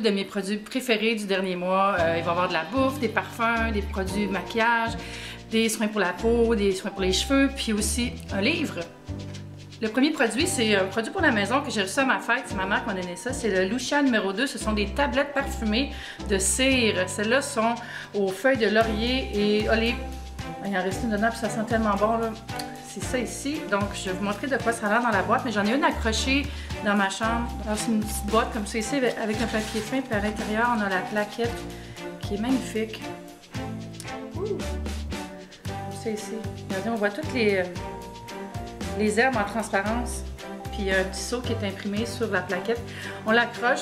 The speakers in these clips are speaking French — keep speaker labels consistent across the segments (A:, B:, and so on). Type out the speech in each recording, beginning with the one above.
A: de mes produits préférés du dernier mois. Il va y avoir de la bouffe, des parfums, des produits de maquillage, des soins pour la peau, des soins pour les cheveux, puis aussi un livre. Le premier produit, c'est un produit pour la maison que j'ai reçu à ma fête. C'est ma mère qui m'a donné ça. C'est le Lucia numéro 2. Ce sont des tablettes parfumées de cire. Celles-là sont aux feuilles de laurier et olive. Il en reste une dedans, puis ça sent tellement bon, là. C'est ça ici. Donc, je vais vous montrer de quoi ça a l'air dans la boîte. Mais j'en ai une accrochée dans ma chambre. C'est une petite boîte comme ça ici, avec un papier fin. Puis à l'intérieur, on a la plaquette qui est magnifique. Ouh! C'est ici. Regardez, on voit toutes les herbes en transparence, puis il y a un petit seau qui est imprimé sur la plaquette. On l'accroche,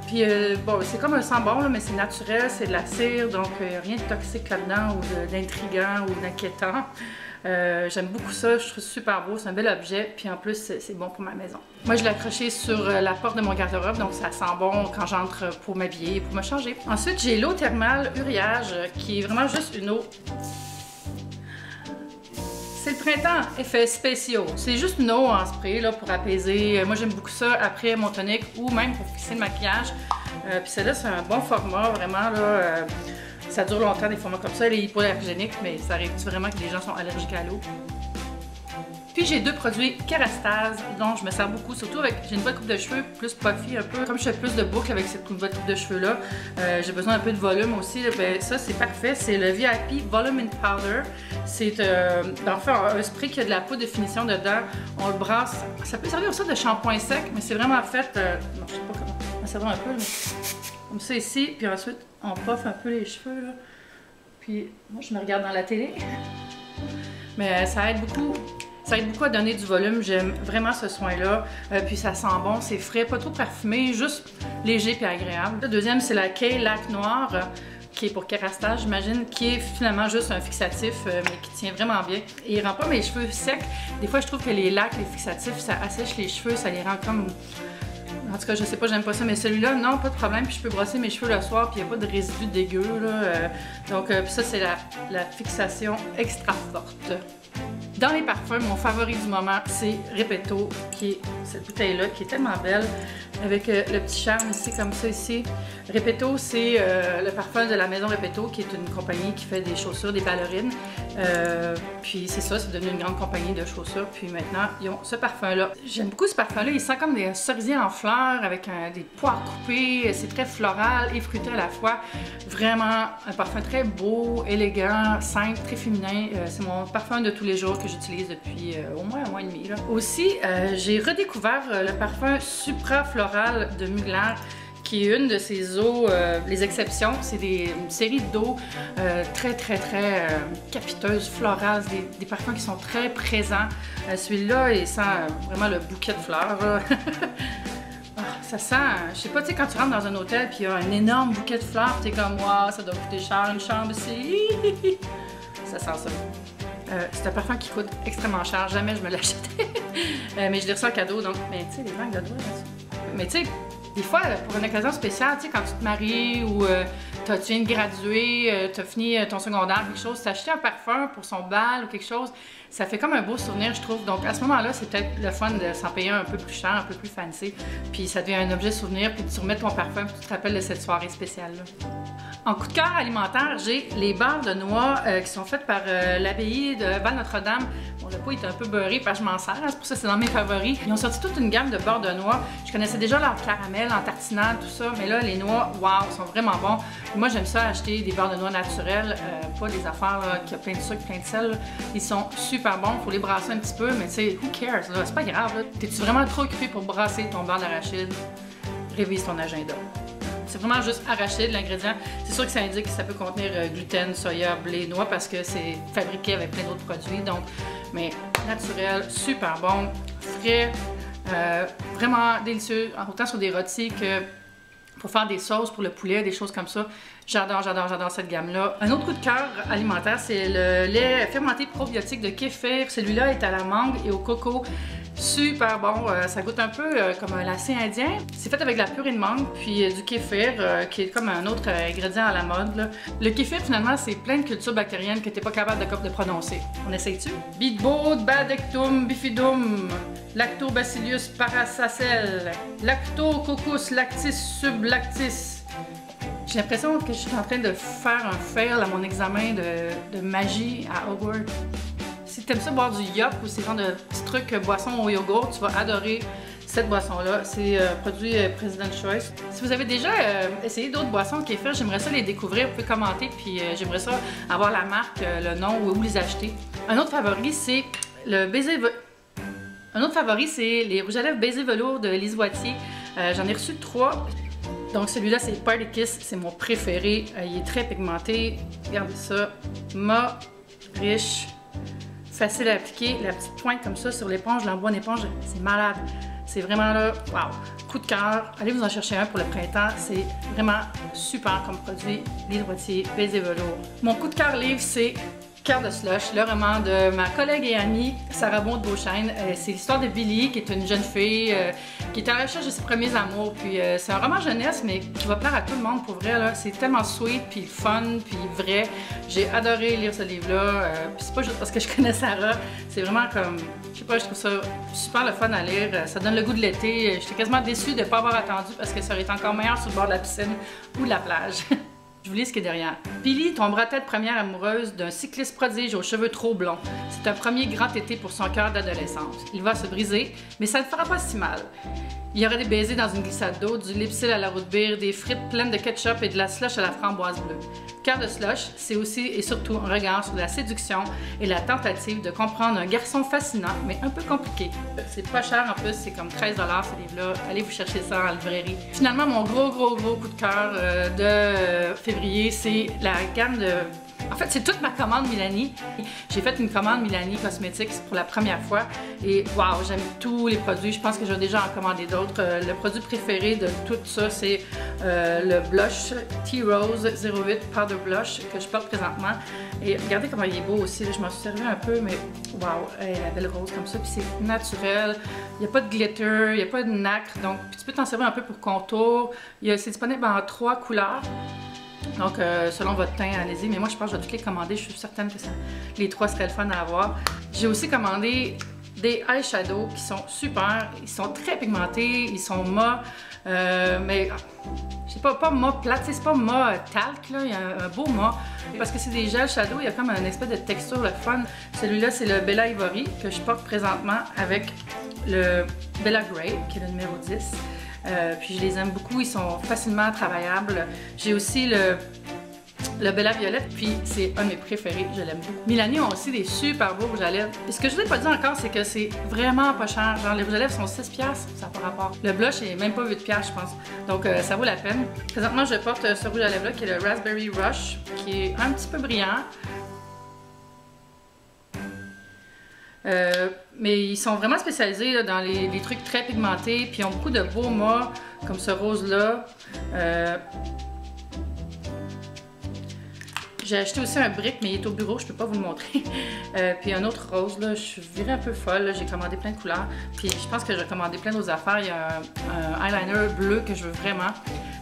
A: puis bon, c'est comme un sang-bon, là, mais c'est naturel, c'est de la cire, donc il n'y a rien de toxique là-dedans ou d'intriguant ou d'inquiétant. J'aime beaucoup ça, je trouve ça super beau, c'est un bel objet, puis en plus c'est bon pour ma maison. Moi je l'ai accroché sur la porte de mon garde-robe, donc ça sent bon quand j'entre pour m'habiller, pour me changer. Ensuite j'ai l'eau thermale Uriage, qui est vraiment juste une eau. C'est le printemps, effets spéciaux. C'est juste une eau en spray là, pour apaiser. Moi, j'aime beaucoup ça après mon tonique ou même pour fixer le maquillage. Puis celle-là, c'est un bon format, vraiment. Là, ça dure longtemps, des formats comme ça. Elle est hypoallergénique, mais ça arrive vraiment que les gens sont allergiques à l'eau. Puis j'ai deux produits Kerastase dont je me sers beaucoup, surtout avec, j'ai une bonne coupe de cheveux plus puffy un peu. Comme je fais plus de boucles avec cette bonne coupe de cheveux là, j'ai besoin un peu de volume aussi. Ben, ça c'est parfait, c'est le VIP Volume in Powder. C'est enfin un spray qui a de la poudre de finition dedans. On le brasse, ça peut servir aussi de shampoing sec, mais c'est vraiment fait, non je sais pas comment, on va servir un peu, mais comme ça ici. Puis ensuite on puff un peu les cheveux là. Puis moi je me regarde dans la télé, mais ça aide beaucoup. Ça aide beaucoup à donner du volume, j'aime vraiment ce soin-là. Puis ça sent bon, c'est frais, pas trop parfumé, juste léger et agréable. Le deuxième, c'est la Kay Lac Noir, qui est pour Kerastase, j'imagine, qui est finalement juste un fixatif, mais qui tient vraiment bien. Et il rend pas mes cheveux secs. Des fois, je trouve que les lacs, les fixatifs, ça assèche les cheveux, ça les rend comme... En tout cas, je sais pas, j'aime pas ça, mais celui-là, non, pas de problème. Puis je peux brosser mes cheveux le soir, puis il n'y a pas de résidus dégueu, là. Donc, ça, c'est la fixation extra forte. Dans les parfums, mon favori du moment, c'est Repetto, qui est cette bouteille-là, qui est tellement belle, avec le petit charme ici, comme ça ici. Repetto, c'est le parfum de la maison Repetto, qui est une compagnie qui fait des chaussures, des ballerines. Puis c'est ça, c'est devenu une grande compagnie de chaussures. Puis maintenant, ils ont ce parfum-là. J'aime beaucoup ce parfum-là, il sent comme des cerisiers en fleurs, avec des poires coupées. C'est très floral et fruité à la fois. Vraiment un parfum très beau, élégant, simple, très féminin. C'est mon parfum de tous les jours que j'utilise depuis au moins un mois et demi. Là. Aussi, j'ai redécouvert le parfum Supra Floral de Mugler, qui est une de ces eaux, les exceptions. C'est une série d'eaux très capiteuses, florales, des parfums qui sont très présents. Celui-là, il sent vraiment le bouquet de fleurs. Ça sent, je sais pas, tu sais, quand tu rentres dans un hôtel puis il y a un énorme bouquet de fleurs, t'es comme, waouh, ça doit coûter cher une chambre ici. Ça sent ça. C'est un parfum qui coûte extrêmement cher, jamais je me l'achèterais. Mais je l'ai reçu en cadeau, donc, mais tu sais, les manques de doigts là-dessus. Mais tu sais, des fois, pour une occasion spéciale, tu sais, quand tu te maries ou tu viens de graduer, tu as fini ton secondaire, quelque chose, t'acheter un parfum pour son bal ou quelque chose, ça fait comme un beau souvenir, je trouve. Donc à ce moment-là, c'est peut-être le fun de s'en payer un peu plus cher, un peu plus fancy, puis ça devient un objet souvenir, puis tu remets ton parfum, puis tu te rappelles de cette soirée spéciale-là. En coup de cœur alimentaire, j'ai les barres de noix qui sont faites par l'abbaye de Val-Notre-Dame. Bon, le pot est un peu beurré parce que je m'en sers, c'est pour ça que c'est dans mes favoris. Ils ont sorti toute une gamme de barres de noix. Je connaissais déjà leur caramel en tartinade, tout ça, mais là, les noix, waouh, sont vraiment bons. Et moi, j'aime ça acheter des barres de noix naturelles, pas des affaires là, qui ont plein de sucre, plein de sel. Là. Ils sont super bons, il faut les brasser un petit peu, mais tu sais, who cares, c'est pas grave. T'es-tu vraiment trop occupé pour brasser ton beurre d'arachide? Révise ton agenda. C'est vraiment juste arachide, l'ingrédient. C'est sûr que ça indique que ça peut contenir gluten, soya, blé, noix parce que c'est fabriqué avec plein d'autres produits. Donc, mais naturel, super bon, frais, vraiment délicieux, autant sur des rôtis que pour faire des sauces pour le poulet, des choses comme ça. J'adore cette gamme-là. Un autre coup de cœur alimentaire, c'est le lait fermenté probiotique de kéfir. Celui-là est à la mangue et au coco. Super bon, ça goûte un peu comme un lacet indien. C'est fait avec de la purée de mangue puis du kéfir qui est comme un autre ingrédient à la mode. Là. Le kéfir finalement c'est plein de cultures bactériennes que t'es pas capable de prononcer. On essaye-tu? Bidbod, Badectum, Bifidum, Lactobacillus paracel, Lactococcus lactis sublactis, J'ai l'impression que je suis en train de faire un fail à mon examen de magie à Hogwarts. Si tu aimes ça boire du yop ou ces genres de petits trucs boissons au yogourt, tu vas adorer cette boisson-là. C'est produit President's Choice. Si vous avez déjà essayé d'autres boissons kéfir, j'aimerais ça les découvrir. Vous pouvez commenter, puis j'aimerais ça avoir la marque, le nom ou où les acheter. Un autre favori, c'est le baiser... Un autre favori, c'est les rouges à lèvres baiser velours de Lise Wattier. J'en ai reçu 3. Donc celui-là, c'est Party Kiss. C'est mon préféré. Il est très pigmenté. Regardez ça. Mat, riche, facile à appliquer. La petite pointe comme ça sur l'éponge, l'embout en éponge, c'est malade. C'est vraiment là, wow, coup de cœur. Allez vous en chercher un pour le printemps. C'est vraiment super comme produit. Lise Wattier, baiser velours. Mon coup de cœur livre, c'est Cœur de slush, le roman de ma collègue et amie Sarah Bon de Beauchesne. C'est l'histoire de Billy, qui est une jeune fille qui est à la recherche de ses premiers amours. Puis c'est un roman jeunesse, mais qui va plaire à tout le monde pour vrai. C'est tellement sweet, puis fun, puis vrai. J'ai adoré lire ce livre-là. Puis c'est pas juste parce que je connais Sarah, c'est vraiment comme, je sais pas, je trouve ça super le fun à lire. Ça donne le goût de l'été. J'étais quasiment déçue de ne pas avoir attendu parce que ça aurait été encore meilleur sur le bord de la piscine ou de la plage. Je vous lis ce qui est derrière. Billy tombera tête première amoureuse d'un cycliste prodige aux cheveux trop blonds. C'est un premier grand été pour son cœur d'adolescence. Il va se briser, mais ça ne fera pas si mal. Il y aura des baisers dans une glissade d'eau, du lipsil à la root beer, des frites pleines de ketchup et de la slush à la framboise bleue. Cœur de slush, c'est aussi et surtout un regard sur la séduction et la tentative de comprendre un garçon fascinant, mais un peu compliqué. C'est pas cher en plus, c'est comme 13$ ce livre-là. Allez vous chercher ça en librairie. Finalement, mon gros coup de cœur de février, c'est la gamme de... En fait, c'est toute ma commande Milani. J'ai fait une commande Milani Cosmetics pour la première fois et waouh, j'aime tous les produits. Je pense que j'ai déjà en commandé d'autres. Le produit préféré de tout ça, c'est le blush T-Rose 08 Powder Blush que je porte présentement. Et regardez comment il est beau aussi. Là, je m'en suis servi un peu, mais waouh, la belle rose comme ça. Puis c'est naturel. Il n'y a pas de glitter, il n'y a pas de nacre. Donc, tu peux t'en servir un peu pour contour. C'est disponible en 3 couleurs. Donc, selon votre teint, allez-y. Mais moi, je pense que je vais toutes les commander. Je suis certaine que les 3 seraient le fun à avoir. J'ai aussi commandé des eyeshadows qui sont super. Ils sont très pigmentés. Ils sont mat. Mais, je sais pas mat plate. C'est pas mat talc, là. Il y a un beau mat. Parce que c'est des gels shadow. Il y a comme un espèce de texture, le fun. Celui-là, c'est le Bella Ivory que je porte présentement avec le Bella Grey, qui est le numéro 10. Puis je les aime beaucoup, ils sont facilement travaillables. J'ai aussi le Bella Violette, puis c'est un de mes préférés, je l'aime beaucoup. Milani ont aussi des super beaux rouges à lèvres. Et ce que je vous ai pas dit encore, c'est que c'est vraiment pas cher. Genre les rouges à lèvres sont 6$, ça n'a pas rapport. Le blush est même pas 8$, je pense. Donc ça vaut la peine. Présentement, je porte ce rouge à lèvres-là qui est le Raspberry Rush, qui est un petit peu brillant. Mais ils sont vraiment spécialisés là, dans les trucs très pigmentés, puis ils ont beaucoup de beaux mats, comme ce rose-là. J'ai acheté aussi un brick, mais il est au bureau, je peux pas vous le montrer. Puis un autre rose, là, je suis virée un peu folle, j'ai commandé plein de couleurs. Puis je pense que j'ai commandé plein d'autres affaires. Il y a un eyeliner bleu que je veux vraiment.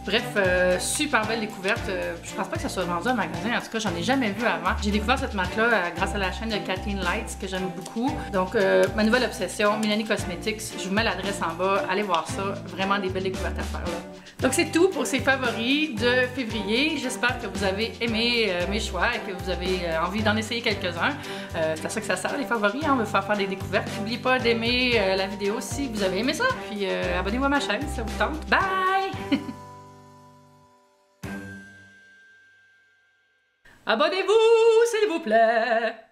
A: Bref, super belle découverte. Je pense pas que ça soit vendu en magasin, en tout cas, j'en ai jamais vu avant. J'ai découvert cette marque-là grâce à la chaîne de Kathleen Lights, que j'aime beaucoup. Donc, ma nouvelle obsession, Milani Cosmetics, je vous mets l'adresse en bas, allez voir ça. Vraiment des belles découvertes à faire là. Donc, c'est tout pour ces favoris de février. J'espère que vous avez aimé mes choix et que vous avez envie d'en essayer quelques-uns. C'est à ça que ça sert, les favoris, hein? On veut faire des découvertes. N'oubliez pas d'aimer la vidéo si vous avez aimé ça. Puis, abonnez-vous à ma chaîne si ça vous tente. Bye! Abonnez-vous, s'il vous plaît!